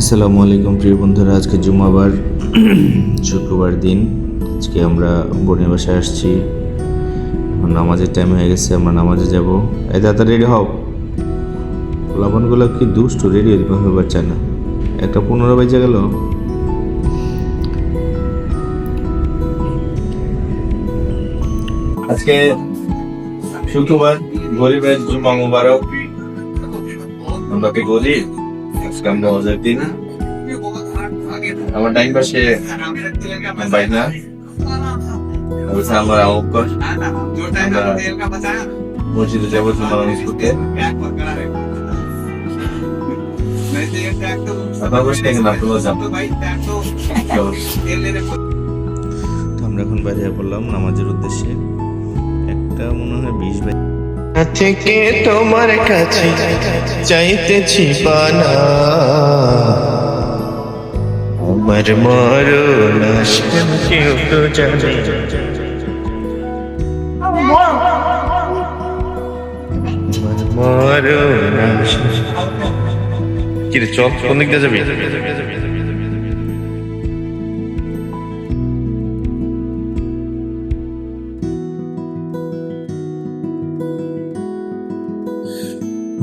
আসসালামু আলাইকুম প্রিয় বন্ধুরা, আজকে জুমাবার শুক্রবার দিন। আজকে আমরা বোনের বাসায় আসছি। এখন নামাজের টাইম হয়ে গেছে, আমরা নামাজে যাব। এই দাদা রেডি হও। লবণগুলো কি দুষ্টু, রেডি হতে পারছে না। 1:15 বেজে গেল। আজকে শুক্রবার, গরিবের জুমা মুবারক। আমরা কি গরিব? আজকে আমরা হজের দিন। আমার ডাইন পাশে বাইনা আমার আউকর, আমরা মসজিদে যাবো জুমা নামাজ পড়তে। আপনার বসে থেকে না আপনারা যান। তো আমরা এখন বাইরে পড়লাম নামাজের উদ্দেশ্যে। একটা মনে হয় 20 থেকে তোমার কাছে চাইতেছি বানা আমার মরণ আসবেন কেউ তো জানে আমার মরণ আসবে কিরে চল কোন দিক দিয়ে যাবি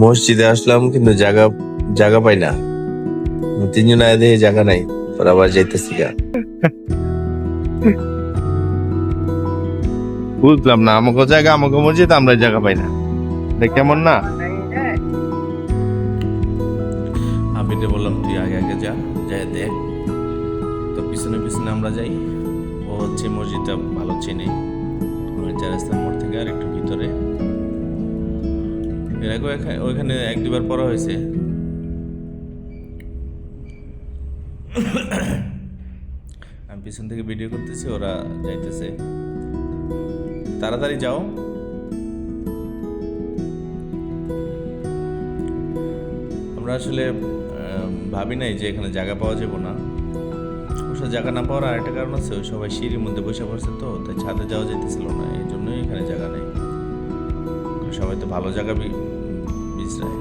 মসজিদে আসলাম কিন্তু জায়গা পাই না। তিনজন আয় দিয়ে জায়গা নাই, পর আবার যাইতেছি গা। বুঝলাম না আমাকে জায়গা আমাকে মসজিদ আমরা জায়গা পাই না, কেমন না? আমি বললাম তুই আগে আগে যাই দেখ। তো পিছনে পিছনে আমরা যাই। ও হচ্ছে মসজিদটা ভালো চেনে, 4 রাস্তার মোড় থেকে আর একটু ভিতরে। এর আগে ওইখানে 1-2 বার পড়া হয়েছে। আমি পিছন থেকে ভিডিও করতেছি, ওরা যাইতেছে। তাড়াতাড়ি যাও। আমরা আসলে ভাবি নাই যে এখানে জায়গা পাওয়া যাবে না। অবশ্য জায়গা না পাওয়ার আরেকটা কারণ আছে, ওই সবাই সিঁড়ির মধ্যে বসে পড়ছে, তো তাই ছাদে যাওয়া যেতেছিল না, এই জন্যই এখানে জায়গা নেই। সবাই তো ভালো জায়গা বিছরায়।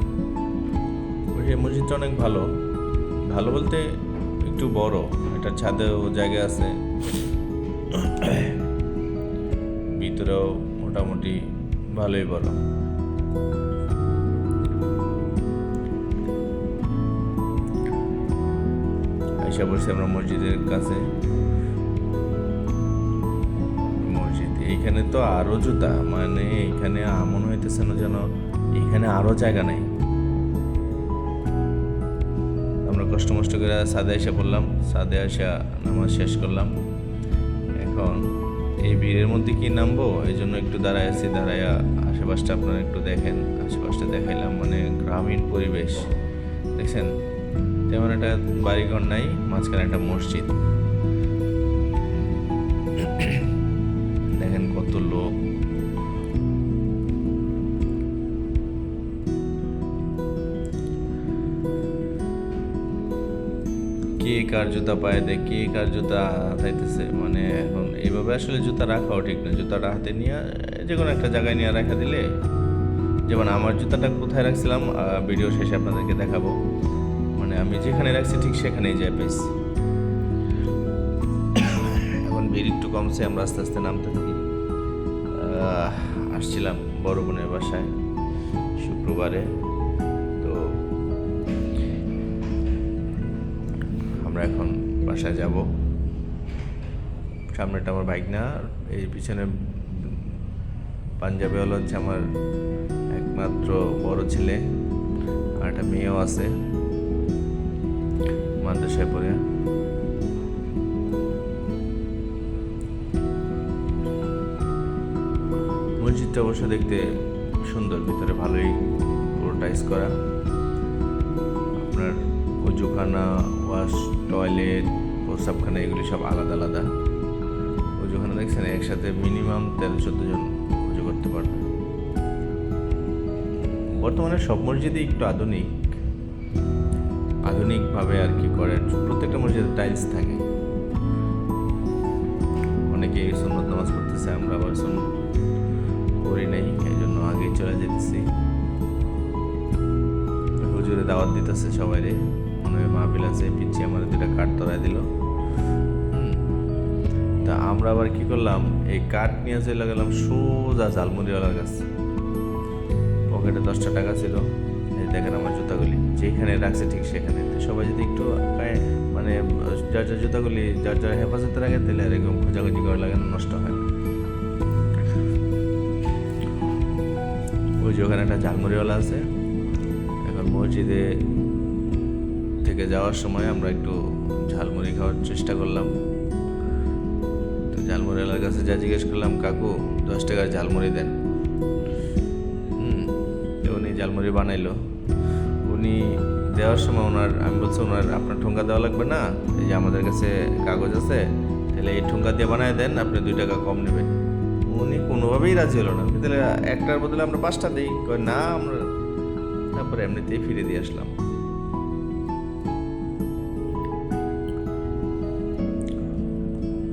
ওই মসজিদটা অনেক ভালো, ভালো বলতে একটু বড়, একটা ছাদেও জায়গা আছে, ভিতরেও মোটামুটি ভালোই বড়। আইসা বসে আমরা মসজিদের কাছে। মসজিদ এইখানে তো আরো জুতা, মানে এখানে মনে হইতেছে না যেন এখানে আরো জায়গা নেই। আমরা কষ্ট মষ্ট করে সাদে এসে পড়লাম, সাদে আসা নামাজ শেষ করলাম। এখন এই ভিড়ের মধ্যে কি নামবো, এই জন্য একটু দাঁড়ায় আছি। দাঁড়াইয়া আশেপাশটা আপনারা একটু দেখেন। আশেপাশটা দেখাইলাম, মানে গ্রামীণ পরিবেশ দেখছেন। তেমন একটা বাড়িঘর নাই, মাঝখানে একটা মসজিদ। দেখেন কত লোক। কে কার জুতা পায়ে দেয়, কে কার জুতা হাতাইতেছে, মানে এখন এইভাবে আসলে জুতা রাখাও ঠিক না। জুতাটা হাতে নিয়ে যে কোনো একটা জায়গায় নিয়ে রাখা দিলে, যেমন আমার জুতাটা কোথায় রাখছিলাম ভিডিও শেষে আপনাদেরকে দেখাবো। মানে আমি যেখানে রাখছি ঠিক সেখানেই যাই পেয়েছি। এখন ভিড় একটু কমছে, আমরা আস্তে আস্তে নামতে থাকি। আসছিলাম বড় বোনের বাসায় শুক্রবারে, তো আমরা এখন বাসায় যাব। সামনেটা আমার বাইক না, এই পিছনে পাঞ্জাবি হলো হচ্ছে আমার একমাত্র বড় ছেলে, আর একটা মেয়েও আছে মাদ্রাসায় পড়ে। মসজিদটা অবশ্য দেখতে সুন্দর, ভিতরে ভালোই পুরো টাইস করা। আপনার অজুখানা, ওয়াশ টয়লেট, প্রস্রাবখানা এগুলি সব আলাদা আলাদা। অজুখানা দেখছেন একসাথে মিনিমাম 13-14 জন অজু করতে পারবে। বর্তমানে সব মসজিদে একটু আধুনিকভাবে আর কি করে। প্রত্যেকটা মসজিদে টাইলস থাকে। অনেকে সুন্নত নামাজ পড়তেছে, আমরা আবার সুন্নত করি নাই, এই জন্য আগেই চলে যেতেছি। হুজুরে দাওয়াত দিতেছে সবাই রে, মনে হয় মাহফিল আছে, পিচ্ছি আমার দুটা কাঠ ধরাই দিল। তা আমরা আবার কি করলাম, এই কাঠ নিয়ে চলে গেলাম সোজা ঝালমুড়িওয়ালার কাছে। পকেটে 10টা টাকা ছিল, এই দেখেন আমার জুতাগুলি যেখানে রাখছে ঠিক সেখানে। তো সবাই যদি একটু মানে যার যার জুতাগুলি যার যার হেফাজতে রাখে তাহলে এরকম খোঁজাখুঁজি করা লাগে না, নষ্ট হয় না। ওই যে ওখানে একটা ঝালমুড়িওয়ালা আছে। এখন মসজিদে থেকে যাওয়ার সময় আমরা একটু ঝালমুড়ি খাওয়ার চেষ্টা করলাম। তো ঝালমুড়িওয়ালার কাছে যা জিজ্ঞেস করলাম, কাকু 10 টাকার ঝালমুড়ি দেন। তো উনি ঝালমুড়ি বানাইলো। উনি দেওয়ার সময় আমি বলছি ওনার আপনার ঠোঙ্গা দেওয়া লাগবে না, এই যে আমাদের কাছে কাগজ আছে, তাহলে এই ঠোঙ্গা দিয়ে বানায় দেন, আপনি 2 টাকা কম নেবেন। উনি কোনোভাবেই রাজি হলো না, তাহলে একটার বদলে আমরা 5টা দিই। কয় না আমরা, তারপরে এমনিতেই ফিরে দিয়ে আসলাম।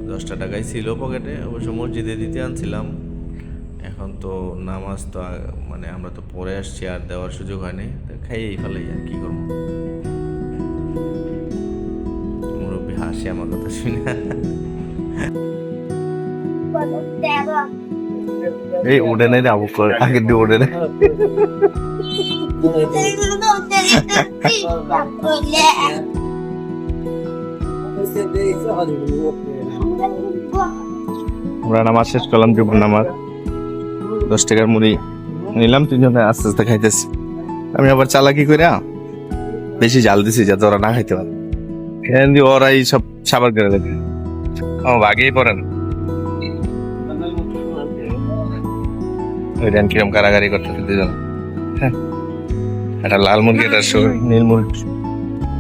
দশটা টাকাই ছিল পকেটে, অবশ্য মসজিদে দিতে আনছিলাম। এখন তো নামাজ তো মানে আমরা তো পরে আসছি, আর দেওয়ার সুযোগ হয়নি, খাইয়েই ফেলাই, আর কি করবো। মুরব্বী হাসি আমার কথা শুনে। এই ওড়ে নাই রে, আবুক করে আগে দিয়ে ওড়ে নাই। আমরা নামাজ শেষ করলাম, জীবন নামাজ 10 টাকার মুড়ি নিলাম, 3 জনে আস্তে আস্তে খাইতেছি। আমি আবার চালাকি করে বেশি জাল দিছি যাতে ওরা না খাইতে পারে। এখান দিয়ে ওরাই সব সাবার করে দেবে, আমার আগেই পড়েন। ওই দেন কিরম কারাগারি করতেছে দুজন। হ্যাঁ, একটা লাল মুরগি, একটা নীল মুরগি।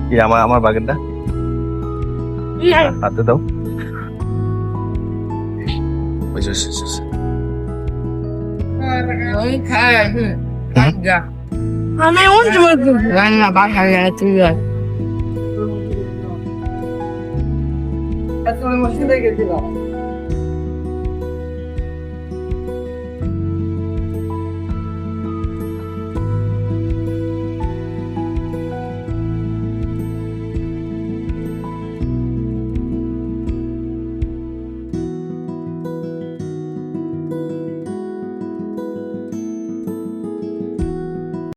কি আমার বাগেরটা হাতে দাও। আমি রান্না বাসায় তুই গেছিলাম।